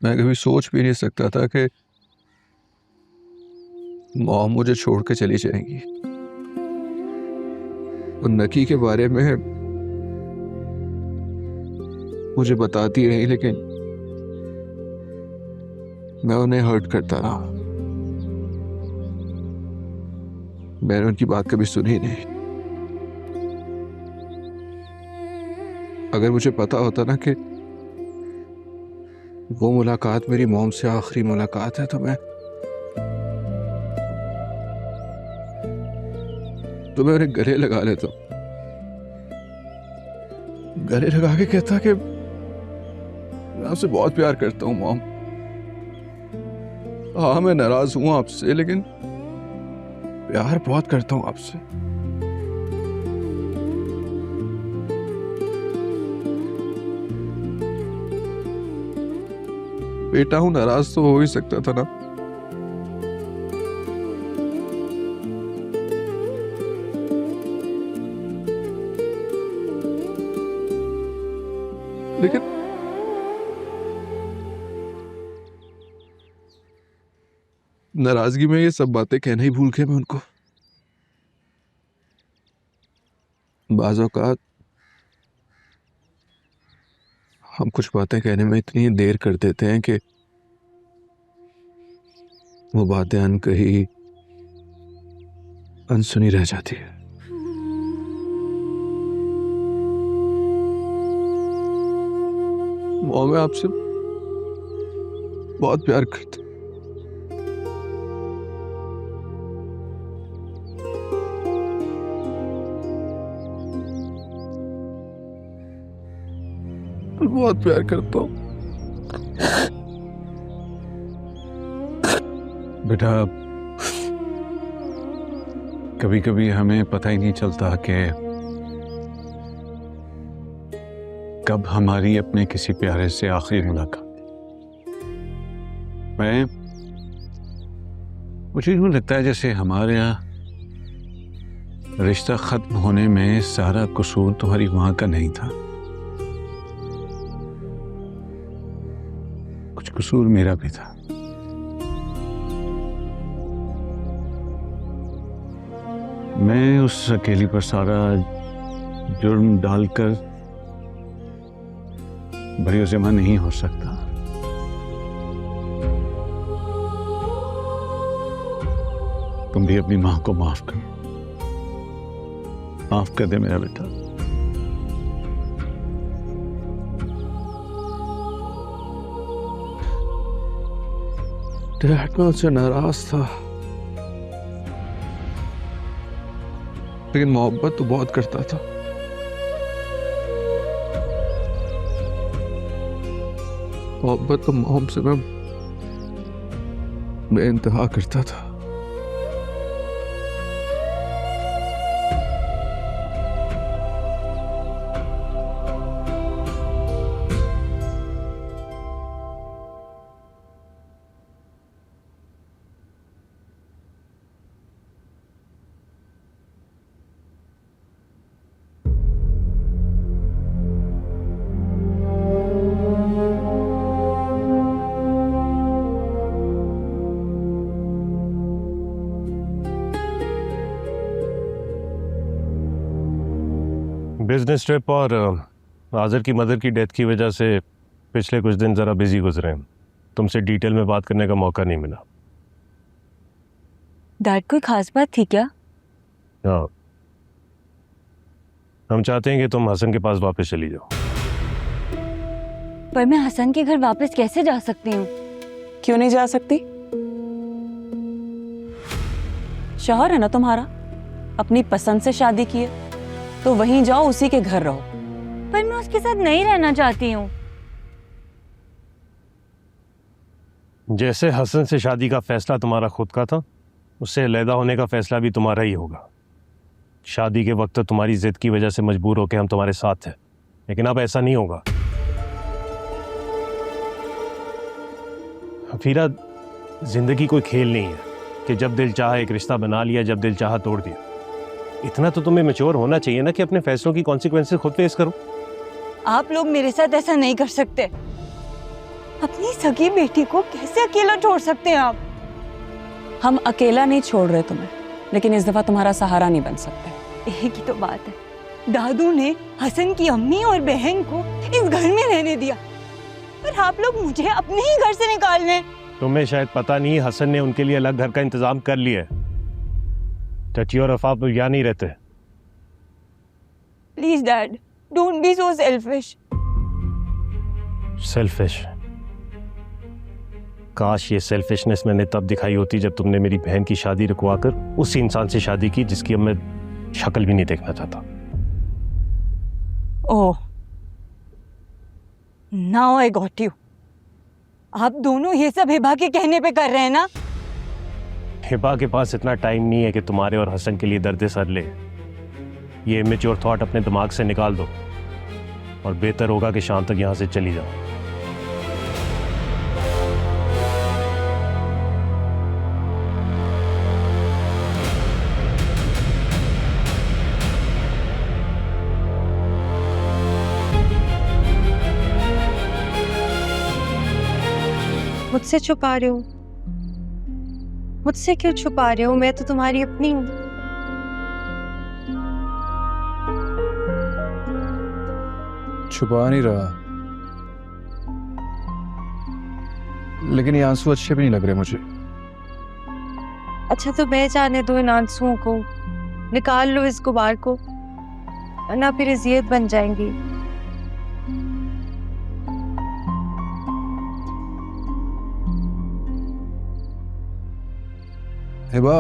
मैं कभी सोच भी नहीं सकता था कि मॉम मुझे छोड़ के चली जाएंगी। और नकी के बारे में मुझे बताती रही, लेकिन मैं उन्हें हर्ट करता रहा। मैंने उनकी बात कभी सुनी नहीं। अगर मुझे पता होता ना कि वो मुलाकात मेरी मॉम से आखिरी मुलाकात है, तो मैं उन्हें गले लगा लेता। गले लगा के कहता कि मैं आपसे बहुत प्यार करता हूँ मॉम। हाँ, मैं नाराज हूं आपसे, लेकिन प्यार बहुत करता हूं आपसे। बेटा हूं, नाराज तो हो ही सकता था ना। लेकिन नाराजगी में ये सब बातें कहना ही भूल गया मैं उनको। बाज़ औक़ात हम कुछ बातें कहने में इतनी देर कर देते हैं कि वो बातें अनकही, अनसुनी रह जाती है। मॉम, मैं आपसे बहुत प्यार करता। बहुत प्यार करता हूँ। बेटा, कभी कभी हमें पता ही नहीं चलता कि कब हमारी अपने किसी प्यारे से आखिरी मुलाकात। मुझे यूं लगता है जैसे हमारे यहाँ रिश्ता खत्म होने में सारा कसूर तुम्हारी माँ का नहीं था, कुछ कसूर मेरा भी था। मैं उस अकेली पर सारा जुर्म डालकर बरी ज़िम्मा नहीं हो सकता। तुम भी अपनी मां को माफ कर दे मेरा बेटा। डैड, मैं उनसे नाराज था, लेकिन मोहब्बत तो बहुत करता था। मोहब्बत तो मॉम से मैं बेइंतहा करता था। बिजनेस ट्रिप और आज़र की मदर की डेथ की वजह से पिछले कुछ दिन ज़रा बिजी गुजरे हैं। तुमसे डिटेल में बात करने का मौका नहीं मिला। डैड, कोई खास बात थी क्या? हाँ, हम चाहते हैं कि तुम हसन के पास वापस चली जाओ। पर मैं हसन के घर वापस कैसे जा सकती हूँ? क्यों नहीं जा सकती? शौहर है ना तुम्हारा, अपनी पसंद से शादी की है तो वहीं जाओ, उसी के घर रहो। पर मैं उसके साथ नहीं रहना चाहती हूँ। जैसे हसन से शादी का फैसला तुम्हारा खुद का था, उससे अलहदा होने का फैसला भी तुम्हारा ही होगा। शादी के वक्त तुम्हारी जिद की वजह से मजबूर होकर हम तुम्हारे साथ थे, लेकिन अब ऐसा नहीं होगा। हफीरा, जिंदगी कोई खेल नहीं है कि जब दिल चाहा एक रिश्ता बना लिया, जब दिल चाहा तोड़ दिया। इतना तो तुम्हें मैच्योर होना चाहिए ना कि अपने फैसलों की कॉन्सिक्वेंसेस खुद फेस करो। आप लोग मेरे साथ ऐसा नहीं कर सकते। अपनी सगी बेटी को कैसे अकेला छोड़ सकते हैं आप? हम अकेला नहीं छोड़ रहे तुम्हें, लेकिन इस दफा तुम्हारा सहारा नहीं बन सकते। एक ही तो बात है, दादू ने हसन की अम्मी और बहन को इस घर में रहने दिया, पर आप लोग मुझे अपने ही घर से निकाल रहे हैं। तुम्हें शायद पता नहीं, हसन ने उनके लिए अलग घर का इंतजाम कर लिया है। चाची और अफाफ यहाँ नहीं रहते। Please dad, don't be so selfish. Selfish? काश ये सेल्फिशनेस मैंने तब दिखाई होती जब तुमने मेरी बहन की शादी रुकवाकर उस इंसान से शादी की जिसकी अब मैं शक्ल भी नहीं देखना चाहता। ओह, नाउ आई गॉट यू। आप दोनों ये सब हिबा के कहने पे कर रहे हैं ना? हिबा के पास इतना टाइम नहीं है कि तुम्हारे और हसन के लिए दर्द सर ले। ये इमेच्योर थॉट अपने दिमाग से निकाल दो और बेहतर होगा कि शाम तक यहाँ से चली जाओ। मुझसे छुपा रहे हो? मुझसे क्यों छुपा रहे हो? मैं तो तुम्हारी अपनी हूँ। छुपा नहीं रहा, लेकिन ये आंसू अच्छे भी नहीं लग रहे मुझे। अच्छा तो बह जाने दो इन आंसुओं को, निकाल लो इस गुबार को, वरना फिर अजियत बन जाएंगी। हिबा,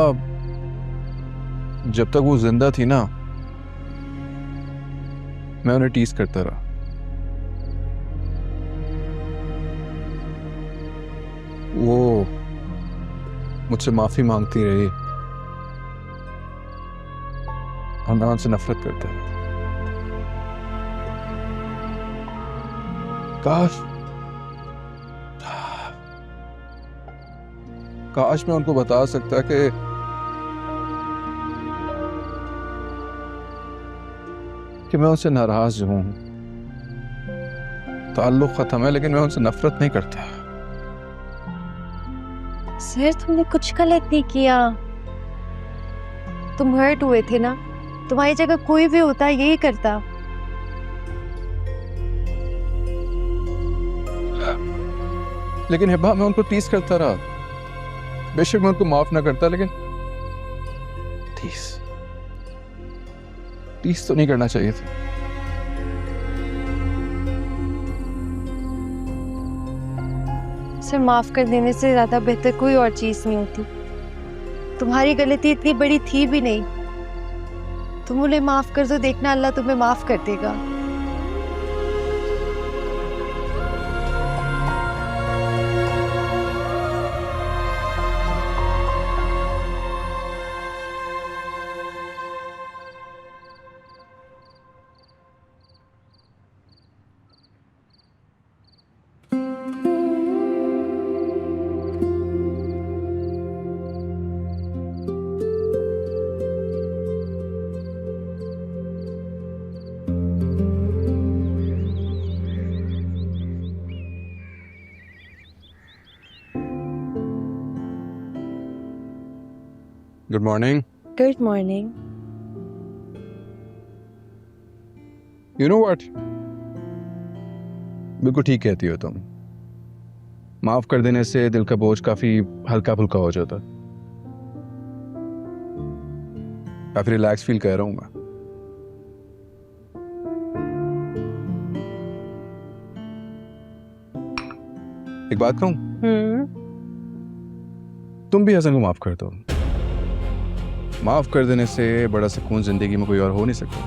जब तक वो जिंदा थी ना, मैं उन्हें टीज करता रहा। वो मुझसे माफी मांगती रही और मैं उनसे नफरत करता रहा। काश मैं उनको बता सकता कि मैं उनसे नाराज हूं। ताल्लुक खत्म है, लेकिन मैं उनसे नफरत नहीं करता। सर तुमने कुछ गलत नहीं किया, तुम हर्ट हुए थे ना, तुम्हारी जगह कोई भी होता यही करता। लेकिन हिबा, मैं उनको टीज करता रहा। बेशक मैं उनको माफ ना करता, लेकिन टीज तो नहीं करना चाहिए था। सर माफ कर देने से ज्यादा बेहतर कोई और चीज नहीं होती। तुम्हारी गलती इतनी बड़ी थी भी नहीं, तुम उन्हें माफ कर दो, देखना अल्लाह तुम्हें माफ कर देगा। Good morning. Good morning. You know what, बिल्कुल ठीक कहती हो तुम। माफ कर देने से दिल का बोझ काफी हल्का फुल्का हो जाता। काफी रिलैक्स फील कर रहा हूं मैं। एक बात कहूं, तुम भी हसन को माफ कर दो। माफ कर देने से बड़ा सुकून जिंदगी में कोई और हो नहीं सकता।